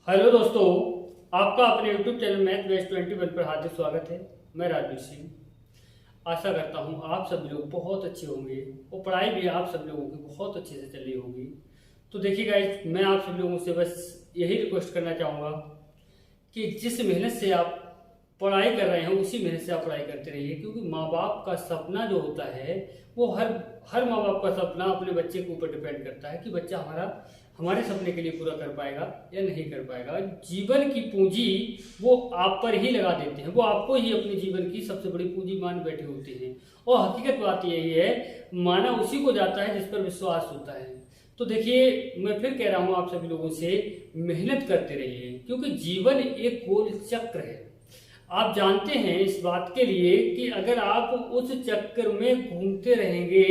Hello दोस्तों, आपका अपने YouTube चैनल मैथ बेस्ट 21 पर हार्दिक स्वागत है। मैं राजवीर सिंह। आशा करता हूँ आप सभी लोग बहुत अच्छे होंगे और पढ़ाई भी आप सभी लोगों की बहुत अच्छे से चल रही होगी। तो देखिए गाइस, मैं आप सभी लोगों से बस यही रिक्वेस्ट करना चाहूँगा कि जिस मेहनत से आप पढ़ाई कर रहे हैं उसी मेहनत से आप पढ़ाई करते रहिए, क्योंकि माँ बाप का सपना जो होता है वो हर हर माँ बाप का सपना अपने बच्चे के ऊपर डिपेंड करता है कि बच्चा हमारे सपने के लिए पूरा कर पाएगा या नहीं कर पाएगा। जीवन की पूंजी वो आप पर ही लगा देते हैं, वो आपको ही अपने जीवन की सबसे बड़ी पूंजी मान बैठे होते हैं। और हकीकत बात यही है, माना उसी को जाता है जिस पर विश्वास होता है। तो देखिए, मैं फिर कह रहा हूं आप सभी लोगों से, मेहनत करते रहिए, क्योंकि जीवन एक गोल चक्र है। आप जानते हैं इस बात के लिए कि अगर आप उस चक्कर में घूमते रहेंगे,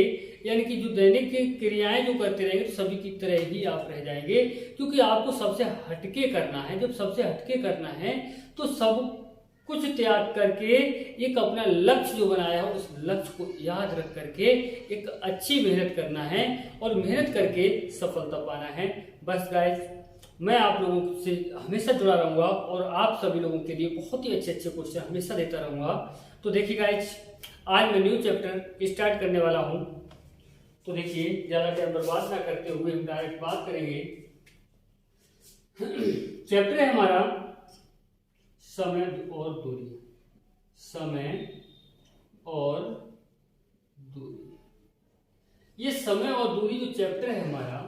यानी कि जो दैनिक क्रियाएं जो करते रहेंगे, तो सभी की तरह ही आप रह जाएंगे, क्योंकि आपको सबसे हटके करना है। जब सबसे हटके करना है तो सब कुछ त्याग करके एक अपना लक्ष्य जो बनाया है उस लक्ष्य को याद रख करके एक अच्छी मेहनत करना है और मेहनत करके सफलता पाना है। बस गाइस, मैं आप लोगों से हमेशा जुड़ा रहूंगा और आप सभी लोगों के लिए बहुत ही अच्छे अच्छे क्वेश्चन हमेशा देता रहूंगा। तो देखिए गाइस, आज मैं न्यू चैप्टर स्टार्ट करने वाला हूं। तो देखिए, ज्यादा टाइम बर्बाद ना करते हुए हम डायरेक्ट बात करेंगे। चैप्टर है हमारा समय और दूरी। समय और दूरी, ये समय और दूरी जो चैप्टर है हमारा,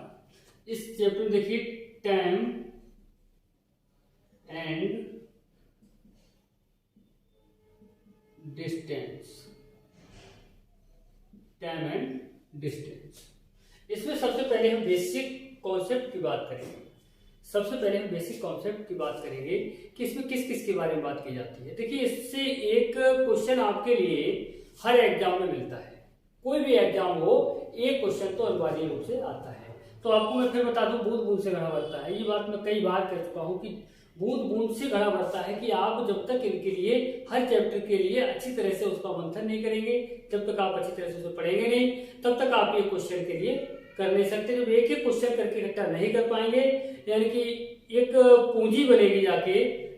इस चैप्टर में देखिए time and distance. Time and distance, इसमें सबसे पहले हम बेसिक कॉन्सेप्ट की बात करेंगे। सबसे पहले हम बेसिक कॉन्सेप्ट की बात करेंगे कि इसमें किस किस के बारे में बात की जाती है। देखिए, इससे एक क्वेश्चन आपके लिए हर एग्जाम में मिलता है। कोई भी एग्जाम हो, एक क्वेश्चन तो अनिवार्य रूप से आता है। तो आपको मैं फिर बता दूं, बूंद बूंद से घड़ा भरता है। ये बात मैं कई बार कह चुका हूं कि बूंद बूंद से घड़ा भरता है, कि आप जब तक इनके लिए हर चैप्टर के लिए अच्छी तरह से उसका मंथन नहीं करेंगे, जब तक आप अच्छी तरह से उसे पढ़ेंगे नहीं, तब तक आप ये क्वेश्चन के लिए कर नहीं सकते। जब एक एक क्वेश्चन करके इकट्ठा नहीं कर पाएंगे, यानी कि एक पूंजी बनेगी जाके,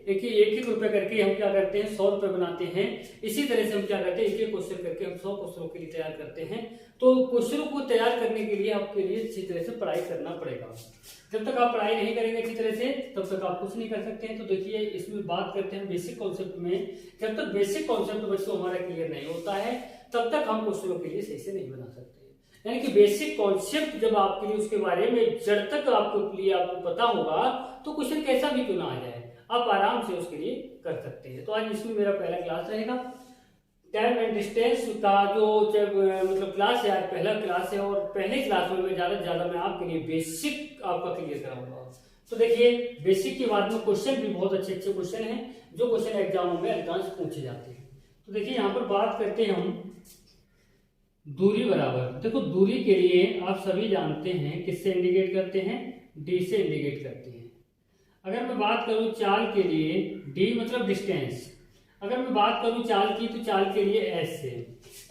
एक एक रुपए करके हम क्या करते हैं, 100 रुपए बनाते हैं। इसी तरह से हम क्या करते हैं, एक एक क्वेश्चन करके हम 100 क्वेश्चनों के लिए तैयार करते हैं। तो क्वेश्चनों को तैयार करने के लिए आपके लिए अच्छी तरह से पढ़ाई करना पड़ेगा। जब तक आप पढ़ाई नहीं करेंगे अच्छी तरह से, तब तक आप कुछ नहीं कर सकते हैं। तो देखिए, इसमें बात करते हैं बेसिक कॉन्सेप्ट में। जब तक बेसिक कॉन्सेप्ट बच्चों हमारा क्लियर नहीं होता है, तब तक हम क्वेश्चनों के लिए सही से नहीं बना सकते। यानी कि बेसिक कॉन्सेप्ट जब आपके लिए उसके बारे में जड़ तक आपको पता होगा, तो क्वेश्चन कैसा भी क्यों ना आ जाए, आप आराम से उसके लिए कर सकते हैं। तो आज इसमें मेरा पहला क्लास रहेगा। टाइम एंड डिस्टेंस का जो मतलब क्लास है, आज पहला क्लास है। और पहले क्लास में मैं ज्यादा से ज्यादा मैं आपके लिए बेसिक आपका क्लियर कराऊंगा। तो देखिए, बेसिक के बाद में क्वेश्चन भी बहुत अच्छे अच्छे क्वेश्चन हैं, जो क्वेश्चन एग्जामों में अधिकांश पूछे जाते हैं। तो देखिए, यहाँ पर बात करते हैं हम दूरी बराबर। देखो, दूरी के लिए आप सभी जानते हैं किससे इंडिकेट करते हैं, डी से इंडिकेट करते हैं। अगर मैं बात करूं चाल के लिए, डी मतलब डिस्टेंस। अगर मैं बात करूं चाल की, तो चाल के लिए एस से।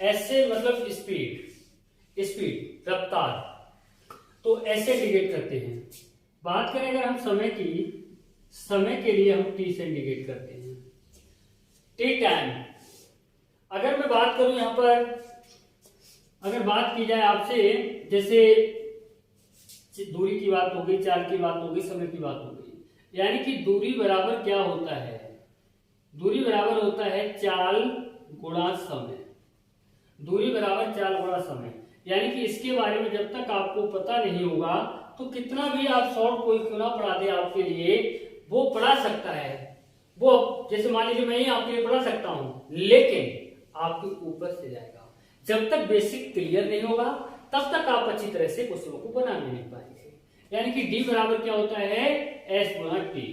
एस से मतलब स्पीड, स्पीड रफ्तार, तो ऐसे इंडिकेट करते हैं। बात करें अगर हम समय की, समय के लिए हम टी से इंडिकेट करते हैं, टी टाइम। अगर मैं बात करूं यहां पर, अगर बात की जाए आपसे, जैसे दूरी की बात हो गई, चाल की बात हो गई, समय की बात हो गई, यानी कि दूरी बराबर क्या होता है, दूरी बराबर होता है चाल गुणा समय। दूरी बराबर चाल गुणा समय, यानी कि इसके बारे में जब तक आपको पता नहीं होगा, तो कितना भी आप शॉर्ट कोई क्यों ना पढ़ा दे आपके लिए, वो पढ़ा सकता है। वो जैसे मान लीजिए मैं ही आपके लिए पढ़ा सकता हूं, लेकिन आपके ऊपर से जाएगा। जब तक बेसिक क्लियर नहीं होगा, तब तक आप अच्छी तरह से क्वेश्चनों को बना नहीं पाएंगे। यानी कि डी बराबर क्या होता है, एस गुणा टी।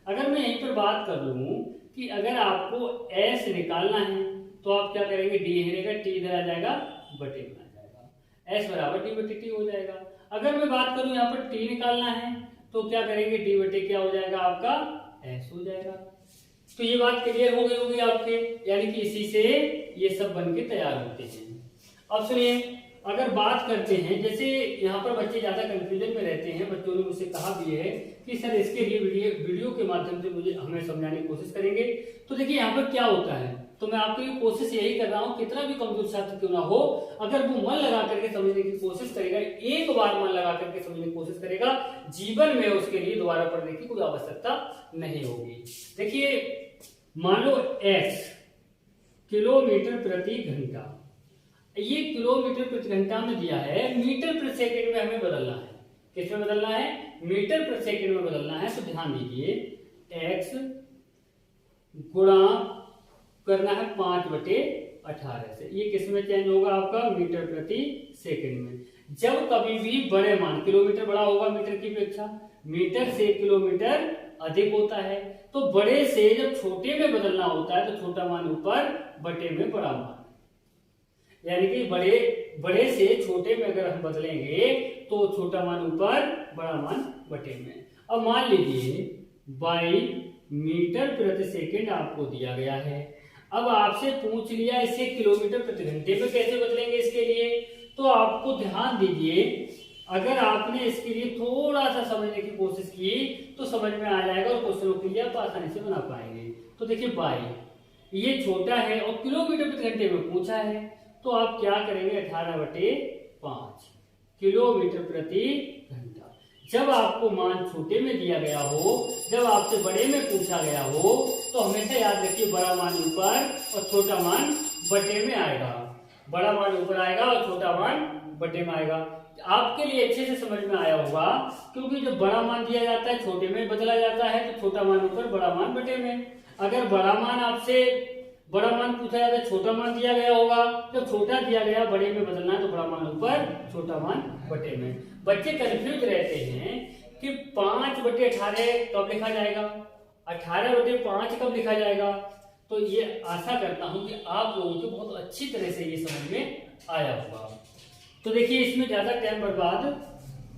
अगर मैं यहीं पर बात कर लूं कि अगर आपको एस निकालना है, तो आप क्या करेंगे, डी रहेगा, टी इधर आ जाएगा, बटे में आ जाएगा, एस बराबर डी बटे टी हो जाएगा। अगर मैं बात करूं यहाँ पर टी निकालना है, तो क्या करेंगे, डी बटे क्या हो जाएगा, आपका एस हो जाएगा। तो ये बात क्लियर हो गई होगी आपके, यानी कि इसी से ये सब बन के तैयार होते हैं। अब सुनिए, अगर बात करते हैं, जैसे यहाँ पर बच्चे ज्यादा कंफ्यूजन में रहते हैं, बच्चों ने मुझसे कहा भी है कि सर इसके लिए वीडियो के माध्यम से मुझे हमें समझाने की कोशिश करेंगे। तो देखिए यहाँ पर क्या होता है, तो मैं आपके लिए कोशिश यही कर रहा हूँ, कितना भी कमजोर छात्र क्यों ना हो, अगर वो मन लगा करके समझने की कोशिश करेगा, एक बार मन लगा करके समझने की कोशिश करेगा, जीवन में उसके लिए दोबारा पढ़ने की कोई आवश्यकता नहीं होगी। देखिए मान लो x किलोमीटर प्रति घंटा, ये किलोमीटर प्रति घंटा में दिया है, मीटर प्रति सेकंड में हमें बदलना है। किस में बदलना है? मीटर प्रति सेकंड में बदलना है। तो ध्यान दीजिए x गुणा करना है 5/18 से, ये किस में चेंज होगा आपका? मीटर प्रति सेकंड में। जब कभी भी बड़े मान, किलोमीटर बड़ा होगा मीटर की अपेक्षा, मीटर से किलोमीटर अधिक होता है, तो बड़े से जब छोटे में बदलना होता है तो छोटा मान ऊपर, बटे में बड़ा मान, यानी कि बड़े से छोटे में अगर हम बदलेंगे तो छोटा मान ऊपर, बड़ा मान बटे में। अब मान लीजिए बाई मीटर प्रति सेकंड आपको दिया गया है। अब आपसे पूछ लिया इसे किलोमीटर प्रति घंटे में कैसे बदलेंगे इसके लिए, तो आपको ध्यान दीजिए, अगर आपने इसके लिए थोड़ा सा समझने की कोशिश की तो समझ में आ जाएगा और क्वेश्चनों के लिए आप आसानी से बना पाएंगे। तो देखिए बाई ये छोटा है और किलोमीटर प्रति घंटे में पूछा है, तो आप क्या करेंगे? 18/5 किलोमीटर प्रति घंटा। जब आपको मान छोटे में दिया गया हो, जब आपसे बड़े में पूछा गया हो, तो हमेशा याद रखिए बड़ा मान ऊपर और छोटा मान बटे में आएगा। बड़ा मान ऊपर आएगा और छोटा मान बटे में आएगा। आपके लिए अच्छे से समझ में आया होगा, क्योंकि जब बड़ा मान दिया जाता है छोटे में बदला जाता है, तो छोटा मान ऊपर, बड़ा मान बटे में। अगर बड़ा मान आपसे बड़ा मान पूछा जाता है, छोटा मान दिया गया होगा, जब छोटा दिया गया बड़े में बदलना है तो बड़ा मान ऊपर, छोटा मान बटे में। बच्चे कंफ्यूज रहते हैं कि 5/18 कब लिखा जाएगा, 18/5 कब लिखा जाएगा। तो ये आशा करता हूं कि आप लोगों को बहुत अच्छी तरह से ये समझ में आया होगा। तो देखिए इसमें ज्यादा टाइम बर्बाद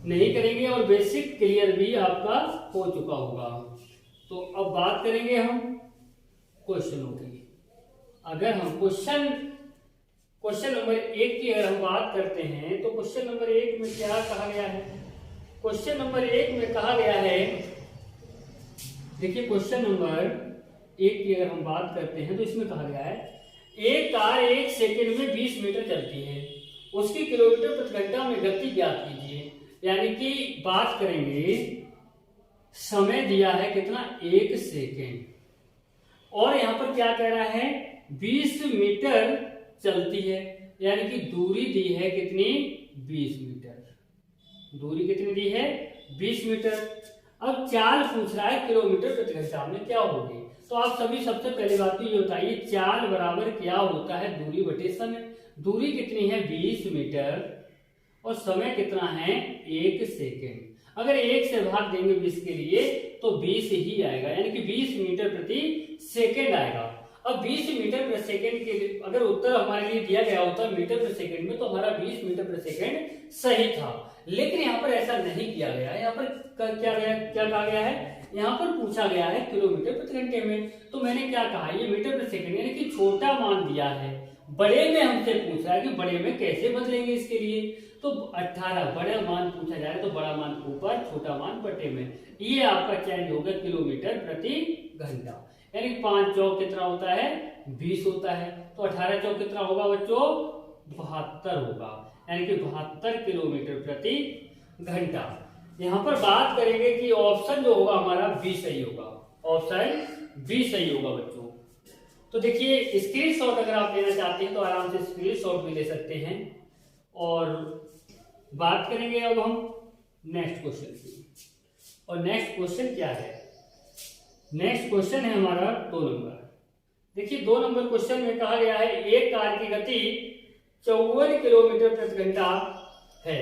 नहीं करेंगे और बेसिक क्लियर भी आपका हो चुका होगा। तो अब बात करेंगे हम क्वेश्चनों की। अगर हम क्वेश्चन नंबर 1 की अगर हम बात करते हैं, तो क्वेश्चन नंबर 1 में क्या कहा गया है? क्वेश्चन नंबर 1 में कहा गया है, देखिए क्वेश्चन नंबर 1 की अगर हम बात करते हैं तो इसमें कहा गया है, एक कार 1 सेकंड में 20 मीटर चलती है, उसकी किलोमीटर प्रति घंटा में गति ज्ञात कीजिए। यानी कि बात करेंगे, समय दिया है कितना? 1 सेकेंड, और यहां पर क्या कह रहा है? 20 मीटर चलती है, यानी कि दूरी दी है कितनी? 20 मीटर। दूरी कितनी दी है? 20 मीटर। अब चाल पूछ रहा है किलोमीटर प्रति घंटा में क्या होगी। तो आप सभी सबसे पहले बात तो ये बताइए, चाल बराबर क्या होता है? दूरी बटे समय। दूरी कितनी है? 20 मीटर, और समय कितना है? 1 सेकेंड। अगर 1 से भाग देंगे 20 के लिए तो 20 ही आएगा, यानी कि 20 मीटर प्रति सेकेंड आएगा। अब 20 मीटर प्रति सेकेंड के लिए अगर उत्तर हमारे लिए दिया गया होता मीटर प्रति सेकेंड में, तो हमारा 20 मीटर प्रति सेकेंड सही था। लेकिन यहाँ पर ऐसा नहीं किया गया है। यहाँ पर क्या कहा गया है? यहाँ पर पूछा गया है किलोमीटर प्रति घंटे में। तो मैंने क्या कहा? ये मीटर प्रति सेकेंड, यानी कि छोटा मान दिया है। बड़े में हमसे पूछा है कि बड़े में कैसे बदलेंगे इसके लिए, तो 18 बड़ा मान पूछा जा रहा है, तो बड़ा मान ऊपर, छोटा मान बटे में। ये आपका चेंज होगा किलोमीटर प्रति घंटा, यानी 5 चौक कितना होता है? 20 होता है। तो 18 चौक कितना होगा बच्चों? 72 होगा, यानी कि 72 किलोमीटर प्रति घंटा। यहाँ पर बात करेंगे कि ऑप्शन जो होगा हमारा बी सही होगा, ऑप्शन बी सही होगा बच्चों। तो देखिए स्क्रीनशॉट अगर आप लेना चाहते हैं तो आराम से स्क्रीनशॉट भी ले सकते हैं। और बात करेंगे अब हम नेक्स्ट क्वेश्चन की। और नेक्स्ट क्वेश्चन क्या है? नेक्स्ट क्वेश्चन है हमारा 2 नंबर। देखिए 2 नंबर क्वेश्चन में कहा गया है, एक कार की गति 54 किलोमीटर प्रति घंटा है,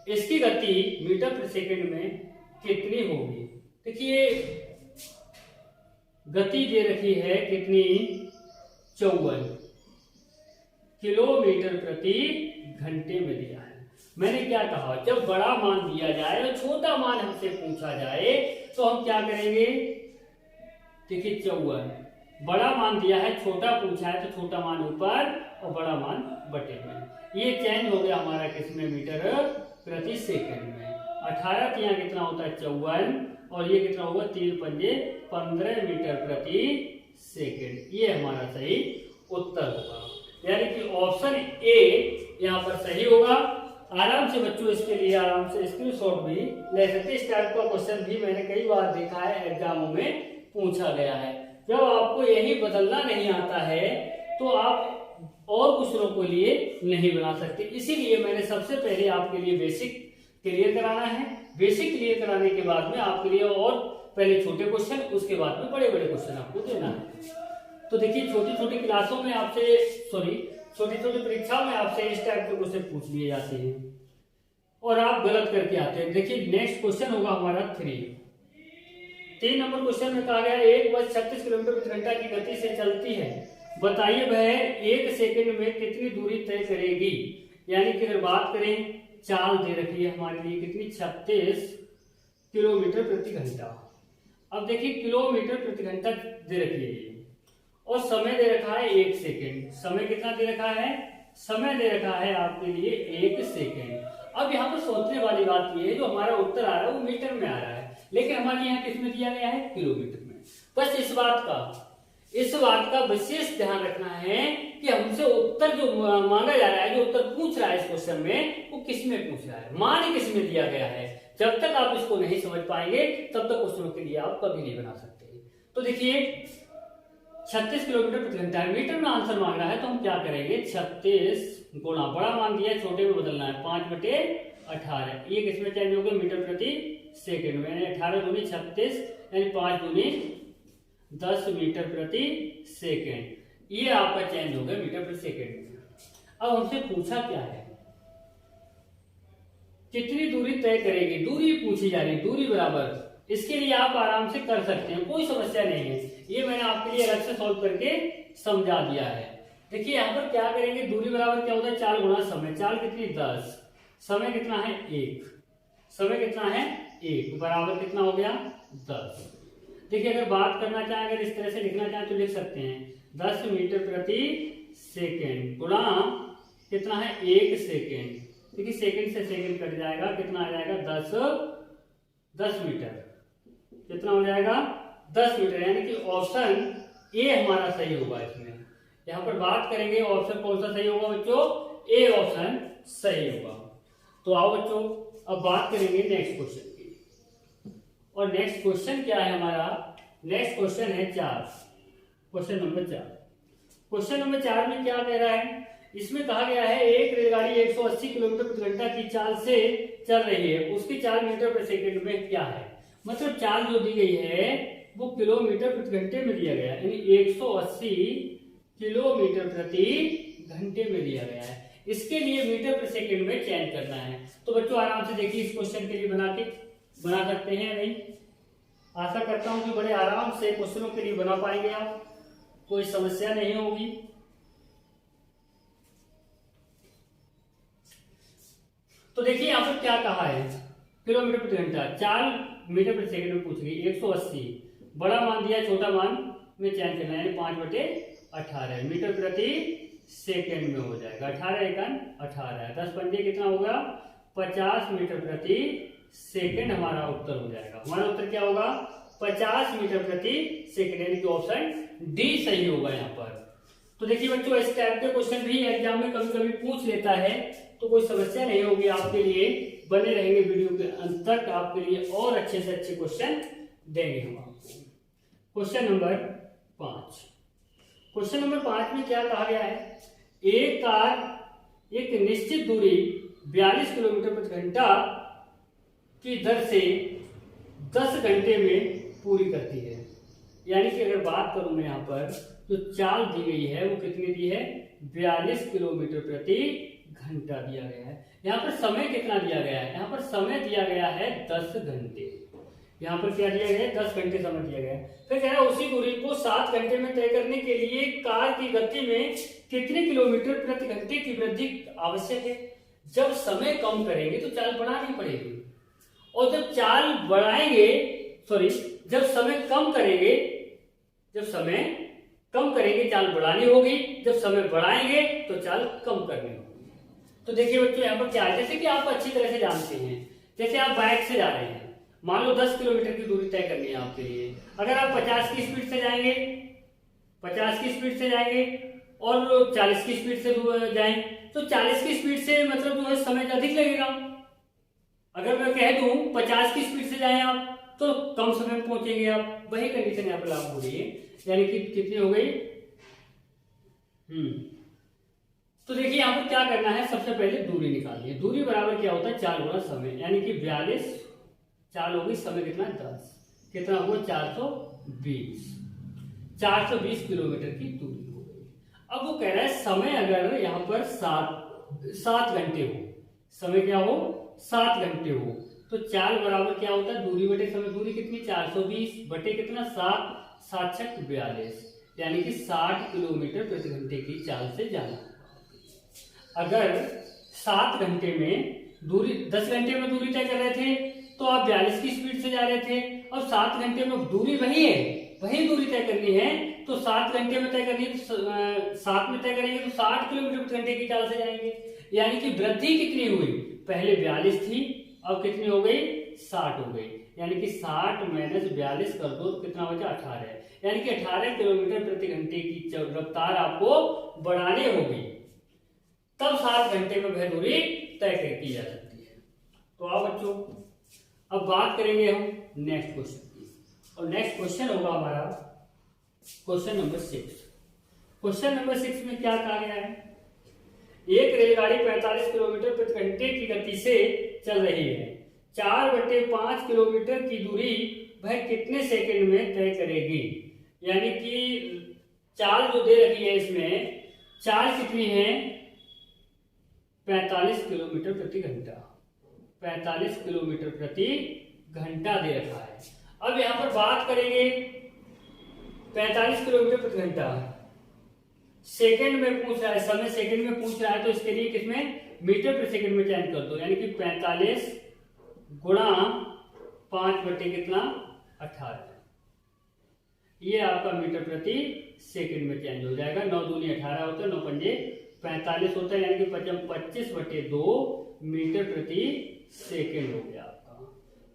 इसकी गति मीटर प्रति सेकंड में कितनी होगी? देखिए गति दे रखी है कितनी? 54 किलोमीटर प्रति घंटे में दिया है। मैंने क्या कहा? जब बड़ा मान दिया जाए और छोटा मान हमसे पूछा जाए तो हम क्या करेंगे? देखिए 54 बड़ा मान दिया है, छोटा पूछा है, तो छोटा मान ऊपर और बड़ा मान बटे में। ये चेंज हो गया हमारा किसमें, मीटर प्रति सेकंड में। 18 के यहाँ कितना होता है 54, और ये कितना होगा 3 पंजे 15 मीटर प्रति सेकंड। ये हमारा सही उत्तर होगा, यानी कि ऑप्शन ए यहाँ पर सही होगा। आराम से बच्चों इसके लिए आराम से स्क्रीनशॉट भी ले सकते। इस टाइप का क्वेश्चन भी मैंने कई बार देखा है, एग्जामों में पूछा गया है। जब आपको यही बदलना नहीं आता है तो आप और दूसरों के लिए नहीं बना सकते। इसीलिए मैंने सबसे पहले आपके लिए बेसिक क्लियर कराना है। बेसिक क्लियर कराने के बाद में आपके लिए और पहले छोटे क्वेश्चन, उसके बाद में बड़े बड़े क्वेश्चन आपको देना है। तो देखिए छोटी छोटी क्लासों में आपसे छोटी छोटी परीक्षाओं में आपसे इस टाइप के क्वेश्चन पूछ लिए जाते हैं और आप गलत करके आते हैं। देखिए नेक्स्ट क्वेश्चन होगा हमारा 3 नंबर क्वेश्चन में कहा गया एक बस 36 किलोमीटर प्रति घंटा की गति से चलती है, बताइए वह 1 सेकंड में कितनी दूरी तय करेगी। यानी कि अगर बात करें, चाल दे रखी है हमारे लिए कितनी 36 किलोमीटर प्रति घंटा। अब देखिए किलोमीटर प्रति घंटा दे रखी है और समय दे रखा है 1 सेकेंड। समय कितना दे रखा है, समय दे रखा है आपके लिए 1 सेकेंड। अब यहाँ पर सोचने वाली बात ये है, जो हमारा उत्तर आ रहा है वो मीटर में आ रहा है, लेकिन हमारे यहाँ किसमें दिया गया है, किलोमीटर में। बस इस बात का विशेष ध्यान रखना है कि हमसे उत्तर जो मांगा जा रहा है, जो उत्तर पूछ रहा है इस क्वेश्चन में, वो किस में पूछ रहा है, मान किस में दिया गया है। जब तक आप इसको नहीं समझ पाएंगे तब तक क्वेश्चनों के लिए आप कभी नहीं बना सकते। तो देखिए 36 किलोमीटर प्रति घंटा, मीटर में आंसर मांग रहा है तो हम क्या करेंगे, 36 गुणा, बड़ा मान दिया छोटे में बदलना है, 5/18। ये किसमें चेंज हो गया, मीटर प्रति सेकंड में। 18 दूनी 36 यानी 5 दूनी 10 मीटर प्रति सेकंड। ये आपका चेंज हो गया मीटर प्रति सेकंड में। अब हमसे पूछा क्या है, कितनी दूरी तय करेगी, दूरी पूछी जा रही, दूरी बराबर। इसके लिए आप आराम से कर सकते हैं, कोई समस्या नहीं है। ये मैंने आपके लिए अलग से सॉल्व करके समझा दिया है। देखिए यहाँ पर क्या करेंगे, दूरी बराबर क्या होता है, 4 गुणा समय। 4 कितनी 10, समय कितना है 1, समय कितना है 1 बराबर कितना हो गया 10। देखिए अगर बात करना चाहें, अगर इस तरह से लिखना चाहें तो लिख सकते हैं 10 मीटर प्रति सेकेंड गुणा कितना है 1 सेकेंड। देखिए सेकेंड से सेकेंड कट जाएगा, कितना आ जाएगा 10 मीटर। कितना हो जाएगा 10 मीटर, यानी कि ऑप्शन ए हमारा सही होगा। इसमें यहाँ पर बात करेंगे ऑप्शन कौन सा सही होगा बच्चों, ए ऑप्शन सही होगा। तो आओ बच्चों अब बात करेंगे नेक्स्ट क्वेश्चन की। और नेक्स्ट क्वेश्चन क्या है हमारा, नेक्स्ट क्वेश्चन है 4, क्वेश्चन नंबर 4। क्वेश्चन नंबर 4 में क्या कह रहा है, इसमें कहा गया है एक रेलगाड़ी 180 किलोमीटर प्रति घंटा की चाल से चल रही है, उसकी चाल मीटर प्रति सेकंड में क्या है। मतलब चाल जो दी गई है वो किलोमीटर प्रति घंटे में दिया गया है, यानी 180 किलोमीटर प्रति घंटे में दिया गया है। इसके लिए मीटर प्रति सेकंड में चेंज करना है। तो बच्चों आराम से देखिए इस क्वेश्चन के लिए बना सकते हैं नहीं। आशा करता हूं कि बड़े आराम से क्वेश्चनों के लिए बना पाएंगे आप, कोई समस्या नहीं होगी। तो देखिए यहाँ पर क्या कहा है, किलोमीटर प्रति घंटा, चाल मीटर प्रति सेकंड में पूछ गई। 180 बड़ा मान दिया, छोटा मान में चेंज करना है, 5/18 मीटर प्रति सेकंड में हो जाएगा। 18 एकन 18, 10 पंजे कितना होगा 50 मीटर प्रति सेकंड हमारा उत्तर हो जाएगा। हमारा उत्तर क्या होगा 50 मीटर प्रति सेकंड, यानी कि ऑप्शन डी सही होगा यहाँ पर। तो देखिए बच्चों इस टाइप के क्वेश्चन भी एग्जाम में कभी कभी पूछ लेता है, तो कोई समस्या नहीं होगी आपके लिए। बने रहेंगे वीडियो के अंत तक, आपके लिए और अच्छे से अच्छे क्वेश्चन देंगे हम आपको। क्वेश्चन नंबर 5, क्वेश्चन नंबर 5 में क्या कहा गया है, एक कार एक निश्चित दूरी 42 किलोमीटर प्रति घंटा की दर से 10 घंटे में पूरी करती है। यानी कि अगर बात करूं मैं यहाँ पर, जो चाल दी गई है वो कितनी दी है 42 किलोमीटर प्रति घंटा दिया गया है। यहाँ पर समय कितना दिया गया है, यहाँ पर समय दिया गया है 10 घंटे। यहाँ पर क्या दिया गया है 10 घंटे समय दिया गया है। फिर कह रहा है उसी दूरी को 7 घंटे में तय करने के लिए कार की गति में कितने किलोमीटर प्रति घंटे की वृद्धि आवश्यक है। जब समय कम करेंगे तो चाल बढ़ानी पड़ेगी, और जब चाल बढ़ाएंगे जब समय कम करेंगे चाल बढ़ानी होगी, जब समय बढ़ाएंगे तो चाल कम करनी होगी। तो देखिए बच्चों यहाँ पर क्या है, जैसे कि आप अच्छी तरह से जानते हैं, जैसे आप बाइक से जा रहे हैं, मान लो 10 किलोमीटर की दूरी तय करनी है आपके लिए। अगर आप 50 की स्पीड से जाएंगे, 50 की स्पीड से जाएंगे और 40 की स्पीड से जाएं, तो 40 की स्पीड से मतलब जो है समय अधिक लगेगा। अगर मैं कह दूं 50 की स्पीड से जाएं आप, तो कम समय में पहुंचेंगे आप। वही कंडीशन यहाँ पर लागू हो रही है, यानी कि कितनी हो गई। तो देखिए यहाँ पर क्या करना है, सबसे पहले दूरी निकालनी है। दूरी बराबर क्या होता है, 4 गुना समय, यानी कि 42, 4 होगी, समय कितना 10, कितना हुआ 420, 420 किलोमीटर की दूरी हो गई। अब वो कह रहा है समय अगर यहाँ पर 7 घंटे हो, समय क्या हो 7 घंटे हो, तो 4 बराबर क्या होता है, दूरी बटे समय। दूरी कितनी 420 बटे कितना 7, 7 छक 42, यानी कि 60 किलोमीटर प्रति घंटे की चाल से जाना। अगर 7 घंटे में दूरी, 10 घंटे में दूरी तय कर रहे थे तो आप 42 की स्पीड से जा रहे थे, और 7 घंटे में दूरी वही है, वही दूरी तय करनी है, तो 7 घंटे में तय करनी है, 7 में तय करेंगे तो 60 किलोमीटर प्रति घंटे की चाल से जाएंगे। यानी कि वृद्धि कितनी हुई, पहले 42 थी, अब कितनी हो गई 60 हो गई, यानी कि 60 माइनस 42 कर दो तो कितना बचा 18, यानी कि 18 किलोमीटर प्रति घंटे की रफ्तार आपको बढ़ानी होगी, तब 7 घंटे में वह दूरी तय की जा सकती है। तो आओ बच्चों, अब बात करेंगे हम नेक्स्ट क्वेश्चन की, और नेक्स्ट क्वेश्चन होगा हमारा क्वेश्चन नंबर 6। क्वेश्चन नंबर 6 में क्या कहा गया है, एक रेलगाड़ी 45 किलोमीटर प्रति घंटे की गति से चल रही है, 4/5 किलोमीटर की दूरी वह कितने सेकंड में तय करेगी। यानी कि चाल जो दे रखी है, इसमें चाल कितनी है 45 किलोमीटर प्रति घंटा, 45 किलोमीटर प्रति घंटा दे रखा है। अब यहां पर बात करेंगे 45 किलोमीटर प्रति घंटा, सेकंड में पूछ रहा है, समय सेकंड में पूछ रहा है, तो इसके लिए किसमें मीटर प्रति सेकंड में चेंज कर दो, यानी कि 45 गुणा 5 बटे कितना 18, ये आपका मीटर प्रति सेकंड में चेंज हो जाएगा। 9 दूनी 18 होता है, 9 पंजे 45 होता है, यानी कि 25/2 मीटर प्रति सेकंड हो गया आपका,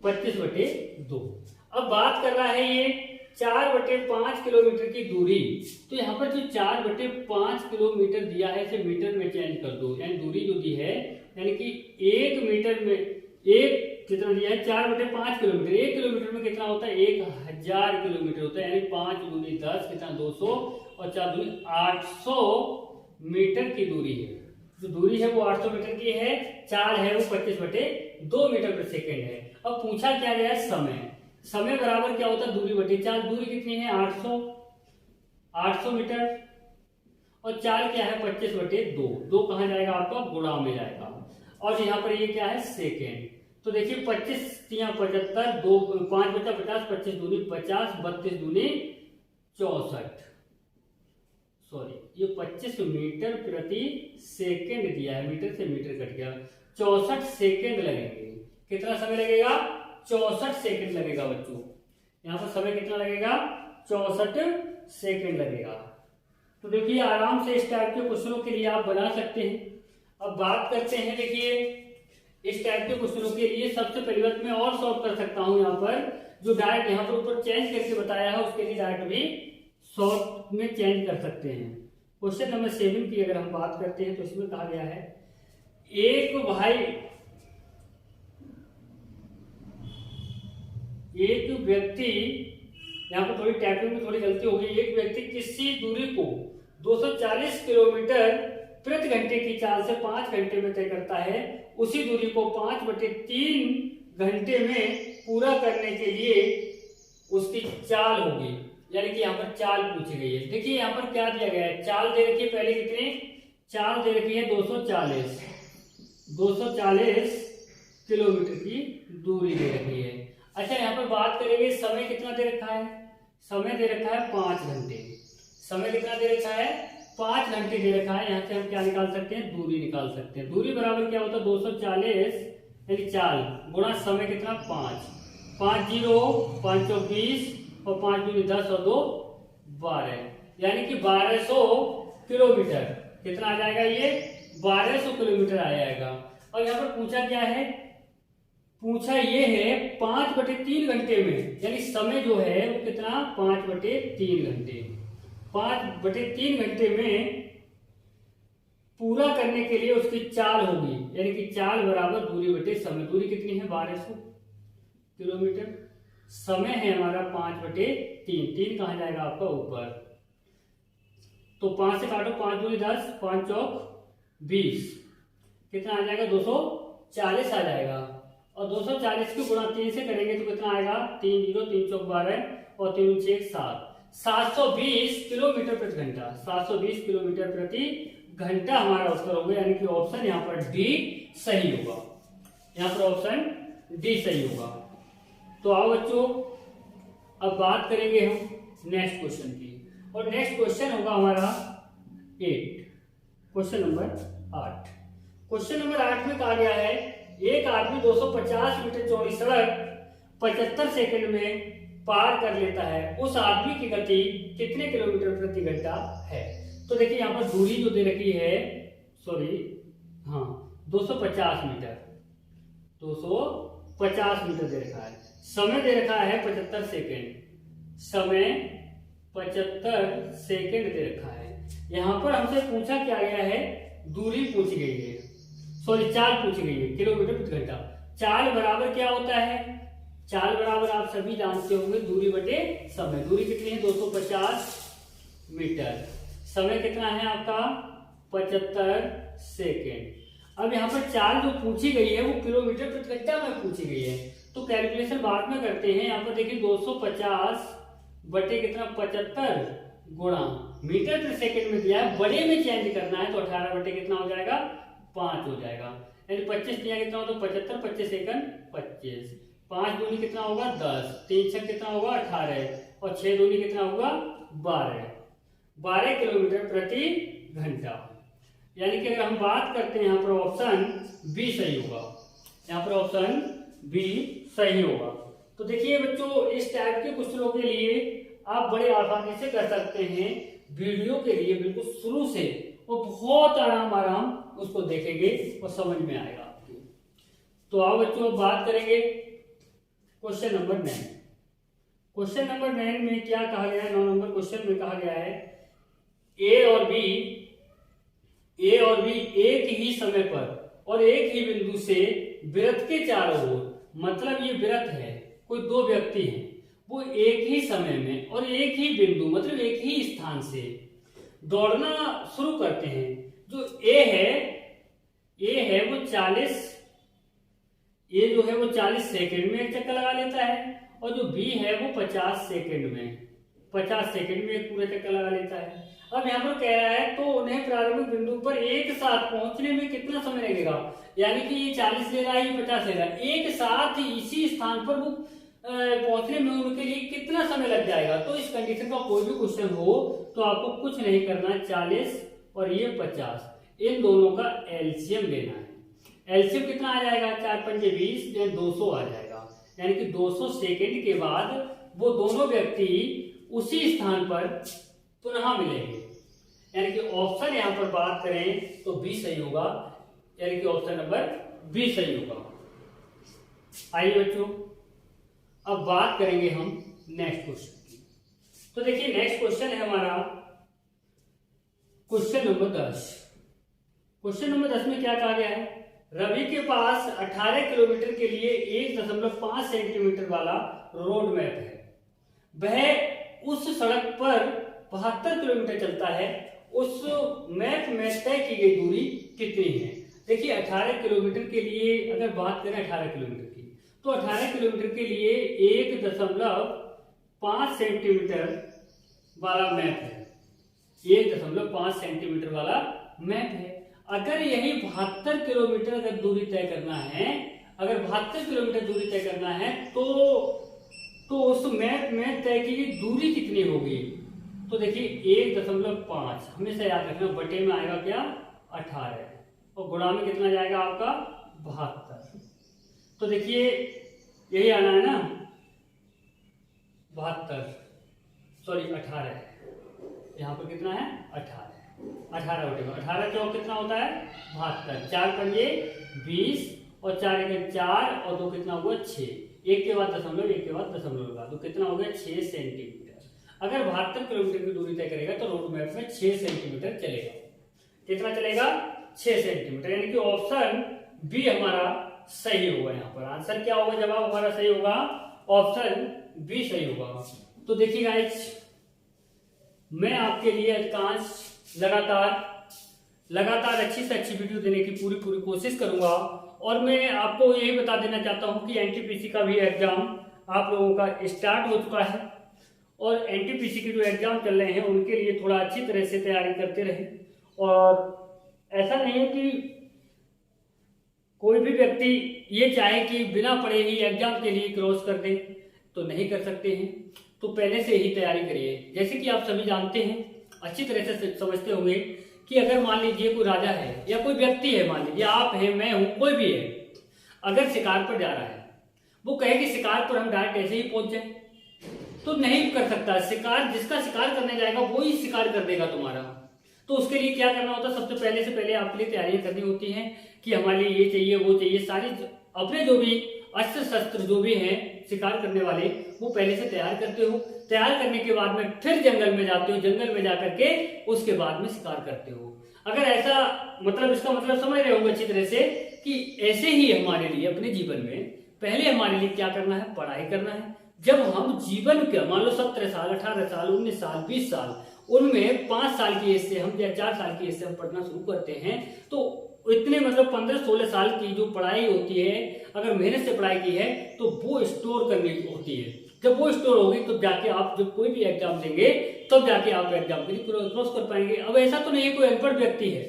25/2। अब बात कर रहा है ये 4/5 किलोमीटर की दूरी, तो यहाँ पर जो 4/5 किलोमीटर दिया है इसे मीटर में चेंज कर दो, यानी दूरी जो दी है, यानी कि 1 मीटर में एक कितना दिया है 4/5 किलोमीटर, 1 किलोमीटर में कितना होता है 1000 किलोमीटर होता है, यानी 5 दूनी 10 कितना 200 और 4 दूनी 800 मीटर की दूरी है। जो दूरी है वो 800 मीटर की है, चाल है वो 25/2 मीटर प्रति सेकेंड है। अब पूछा क्या गया है समय, समय बराबर क्या होता है दूरी बटे चाल। दूरी कितनी है 800 मीटर, और चाल क्या है 25/2, 2 कहां जाएगा आपका गुणा में जाएगा, और यहाँ पर ये क्या है सेकेंड। तो देखिए 25 तिया 75, 2 5 बचा 50, 25 दूनी 50, 32 दूनी 64, सॉरी ये 25 मीटर प्रति सेकेंड दिया है, मीटर से मीटर कट गया, 64 सेकेंड लगेंगे। कितना समय लगेगा 64 सेकेंड लगेगा बच्चों, यहाँ पर समय कितना लगेगा 64 सेकेंड लगेगा। तो देखिए आराम से इस टाइप के क्वेश्चनों के लिए आप बना सकते हैं। अब बात करते हैं, देखिए इस टाइप के क्वेश्चनों के लिए सबसे पहली बात मैं और सॉल्व कर सकता हूं, यहाँ पर जो डायरेक्ट यहाँ पर ऊपर चेंज करके बताया है उसके लिए डायरेक्ट भी सॉल्व में चेंज कर सकते हैं। क्वेश्चन नंबर 7 की अगर हम बात करते हैं तो इसमें कहा गया है एक व्यक्ति, यहाँ पर थोड़ी टाइपिंग में थोड़ी गलती हो गई, एक व्यक्ति किसी दूरी को 240 किलोमीटर प्रति घंटे की चाल से 5 घंटे में तय करता है, उसी दूरी को 5/3 घंटे में पूरा करने के लिए उसकी चाल होगी। यानी कि यहाँ पर चाल पूछी गई है। देखिए यहाँ पर क्या दिया गया है, चाल दे रखी है, पहले कितनी चाल दे रखी है 240 किलोमीटर की दूरी दे रखी है। अच्छा यहाँ पर बात करेंगे समय कितना दे रखा है, समय दे रखा है 5 घंटे, समय कितना दे रखा है 5 घंटे दे रखा है। यहाँ से हम क्या निकाल सकते हैं दूरी निकाल सकते हैं। दूरी बराबर क्या होता है 240 यानी चाल गुणा समय कितना 5, 5 0 5 20 और 5 दूनी 10 और 2 12, यानी कि 1200 किलोमीटर कितना आ जाएगा ये 1200 किलोमीटर आ जाएगा। और यहाँ पर पूछा क्या है, पूछा ये है 5/3 घंटे में, यानी समय जो है वो कितना 5/3 घंटे। 5/3 घंटे में पूरा करने के लिए उसकी चाल होगी, यानी कि चाल बराबर दूरी बटे समय। दूरी कितनी है 1200 किलोमीटर, समय है हमारा 5/3। 3 कहाँ जाएगा आपका ऊपर, तो 5 से काटो, 5 दूनी 10, 5 चौक 20, कितना आ जाएगा 240 आ जाएगा। और 240 की गुणा 3 से करेंगे तो कितना आएगा 3 0 3 चौक 12 और 3 6 7, 720 किलोमीटर प्रति घंटा। 720 किलोमीटर प्रति घंटा हमारा उत्तर होगा, यानी कि ऑप्शन यहाँ पर डी सही होगा। यहाँ पर ऑप्शन डी सही होगा। तो आओ बच्चों, अब बात करेंगे हम नेक्स्ट क्वेश्चन की, और नेक्स्ट क्वेश्चन होगा हमारा 8, क्वेश्चन नंबर 8। क्वेश्चन नंबर 8 में कहा गया है एक आदमी 250 मीटर चौड़ी सड़क 75 सेकंड में पार कर लेता है, उस आदमी की गति कितने किलोमीटर प्रति घंटा है। तो देखिए यहाँ पर दूरी जो दे रखी है, सॉरी हाँ 250 मीटर, 250 मीटर दे रखा है, समय दे रखा है 75 सेकेंड, समय 75 सेकेंड दे रखा है। यहाँ पर हमसे पूछा क्या गया है, दूरी पूछी गई है, सॉरी चाल पूछी गई है, किलोमीटर प्रति घंटा। चाल बराबर क्या होता है, चाल बराबर आप सभी जानते होंगे दूरी बटे समय। दूरी कितनी है 250 मीटर, समय कितना है आपका 75 सेकेंड। अब यहाँ पर चाल जो पूछी गई है वो किलोमीटर प्रति घंटा में पूछी गई है, तो कैलकुलेशन बाद में करते हैं। यहाँ पर देखिए 250 बटे कितना 75 गुणा मीटर प्रति सेकेंड में दिया है, बड़े में चेंज करना है तो 18 बटे कितना हो जाएगा 5 हो जाएगा, यानी 25 दिया कितना हो तो 75, 25 सेकंड 25, 5 दूनी कितना होगा 10, 3 6 कितना होगा 18 और 6 दूनी कितना होगा 12 किलोमीटर प्रति घंटा। यानी कि अगर हम बात करते हैं यहाँ पर ऑप्शन बी सही होगा, यहाँ पर ऑप्शन बी सही होगा। तो देखिए बच्चों, इस टाइप के क्वेश्चनों के लिए आप बड़े आसानी से कर सकते हैं। वीडियो के लिए बिल्कुल शुरू से वो बहुत आराम उसको देखेंगे और समझ में आएगा आपको। तो आओ बच्चों, अब बात करेंगे क्वेश्चन नंबर 9। क्वेश्चन नंबर 9 में क्या कहा गया है, 9 नंबर क्वेश्चन में कहा गया है ए और बी एक ही समय पर और एक ही बिंदु से वृत्त के चारों ओर, मतलब ये वृत्त है, कोई दो व्यक्ति हैं, वो एक ही समय में और एक ही बिंदु मतलब एक ही स्थान से दौड़ना शुरू करते हैं। जो ए है वो 40 सेकंड में एक चक्कर लगा लेता है, और जो बी है वो 50 सेकंड में एक पूरा चक्कर लगा लेता है। अब यहाँ पर कह रहा है तो उन्हें प्रारंभिक बिंदु पर एक साथ पहुंचने में कितना समय लगेगा, यानी कि ये 40 ले रहा है, ये 50 ले रहा है, एक साथ इसी स्थान पर वो पहुंचने में उनके लिए कितना समय लग जाएगा। तो इस कंडीशन का कोई भी क्वेश्चन हो तो आपको कुछ नहीं करना, 40 और ये 50, इन दोनों का एलसीएम लेना है। एलसीएम कितना आ जाएगा, 4 पंजे 20, 200 आ जाएगा, यानी कि 200 सेकेंड के बाद वो दोनों व्यक्ति उसी स्थान पर पुनः मिलेंगे। यानी कि ऑप्शन यहां पर बात करें तो बी सही होगा, यानी कि ऑप्शन नंबर बी सही होगा। आइए बच्चों, अब बात करेंगे हम नेक्स्ट क्वेश्चन की। तो देखिए नेक्स्ट क्वेश्चन है हमारा क्वेश्चन नंबर 10। क्वेश्चन नंबर 10 में क्या कहा गया है, रवि के पास 18 किलोमीटर के लिए 1.5 सेंटीमीटर वाला रोड मैप है। वह उस सड़क पर 72 किलोमीटर चलता है, उस मैप में तय की गई दूरी कितनी है। देखिए 18 किलोमीटर के लिए अगर बात करें 18 किलोमीटर की, तो 18 किलोमीटर के लिए 1.5 सेंटीमीटर वाला मैप है, 1.5 सेंटीमीटर वाला मैप है। अगर यही 72 किलोमीटर अगर दूरी तय करना है, अगर 72 किलोमीटर दूरी तय करना है तो उस मैप में तय की गई दूरी कितनी होगी। तो देखिए 1.5 हमेशा याद रखना, बटे में आएगा क्या 18 और गुणा में कितना जाएगा आपका 72। तो देखिए यही आना है ना 18, यहाँ पर कितना है 18। 18 चौक कितना होता है 72, 4 पंजे 20 और 4 एक 4 और 2 कितना हुआ 6, एक के बाद दशमलव, एक के बाद दशमलव लगा तो कितना हो गया 6 सेंटीमीटर। अगर 72 किलोमीटर की दूरी तय करेगा तो रोड मैप में 6 सेंटीमीटर चलेगा। कितना चलेगा 6 सेंटीमीटर, यानी कि ऑप्शन बी हमारा सही होगा। यहाँ पर आंसर क्या होगा, जवाब हमारा सही होगा ऑप्शन बी सही होगा। तो देखिए गाइस, मैं आपके लिए अधिकांश लगातार अच्छी से अच्छी वीडियो देने की पूरी कोशिश करूंगा। और मैं आपको यही बता देना चाहता हूं कि एनटीपीसी का भी एग्जाम आप लोगों का स्टार्ट हो चुका है और एनटीपीसी के जो एग्जाम चल रहे हैं उनके लिए थोड़ा अच्छी तरह से तैयारी करते रहें। और ऐसा नहीं है कि कोई भी व्यक्ति ये चाहे कि बिना पढ़े ही एग्जाम के लिए क्रॉस कर दे, तो नहीं कर सकते हैं। तो पहले से ही तैयारी करिए। जैसे कि आप सभी जानते हैं, अच्छी तरह से समझते होंगे कि अगर मान लीजिए कोई राजा है या कोई व्यक्ति है, मान लीजिए आप हैं, मैं हूं, कोई भी है, अगर शिकार पर जा रहा है, वो कहे कि शिकार पर हम डायरेक्ट ऐसे ही पहुंच जाए, तो नहीं कर सकता। शिकार जिसका शिकार करने जाएगा वो ही शिकार कर देगा तुम्हारा। तो उसके लिए क्या करना होता है, सबसे पहले आपके लिए तैयारियां करनी होती हैं कि हमारे लिए ये चाहिए वो चाहिए, सारी अपने जो भी अस्त्र शस्त्र जो भी हैं शिकार करने वाले वो पहले से तैयार करते हो। तैयार करने के बाद में फिर जंगल में जाते हो, जंगल में जाकर के उसके बाद में शिकार करते हो। अगर ऐसा मतलब इसका मतलब समझ रहे होंगे अच्छी तरह से कि ऐसे ही हमारे लिए अपने जीवन में पहले हमारे लिए क्या करना है, पढ़ाई करना है। जब हम जीवन के मान लो 17 साल 18 साल 19 साल 20 साल उनमें 5 साल की एज से हम या 4 साल की एज से हम पढ़ना शुरू करते हैं, तो इतने मतलब 15-16 साल की जो पढ़ाई होती है, अगर मेहनत से पढ़ाई की है तो वो स्टोर करनी होती है। जब वो स्टोर होगी तो जाके आप जब कोई भी एग्जाम देंगे तब जाके आप एग्जाम के लिए क्रॉस कर पाएंगे। अब ऐसा तो नहीं है कोई अनपढ़ व्यक्ति है,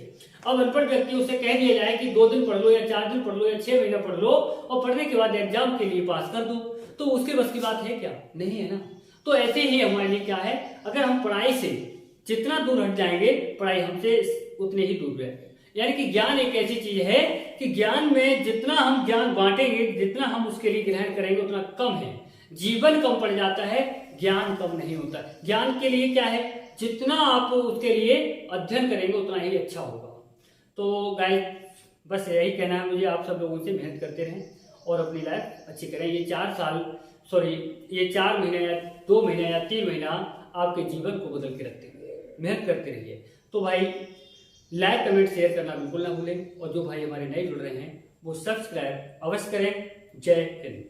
अब अनपढ़ व्यक्ति उसे कह दिया जाए कि 2 दिन पढ़ लो या 4 दिन पढ़ लो या 6 महीना पढ़ लो और पढ़ने के बाद एग्जाम के लिए पास कर दो, तो उसके बस की बात है क्या, नहीं है ना। तो ऐसे ही हमारे लिए क्या है, अगर हम पढ़ाई से जितना दूर हट जाएंगे पढ़ाई हमसे उतने ही दूर है। यानी कि ज्ञान एक ऐसी चीज है कि ज्ञान में जितना हम ज्ञान बांटेंगे, जितना हम उसके लिए ग्रहण करेंगे उतना कम है। जीवन कम पड़ जाता है, ज्ञान कम नहीं होता। ज्ञान के लिए क्या है, जितना आप उसके लिए अध्ययन करेंगे उतना ही अच्छा होगा। तो गाइस बस यही कहना है मुझे, आप सब लोगों से मेहनत करते रहें और अपनी लाइफ अच्छी करें। ये 4 महीने या 2 महीने या 3 महीना आपके जीवन को बदल के रखते हैं, मेहनत करते रहिए। तो भाई लाइक कमेंट शेयर करना बिल्कुल ना भूलें और जो भाई हमारे नए जुड़ रहे हैं वो सब्सक्राइब अवश्य करें। जय हिंद।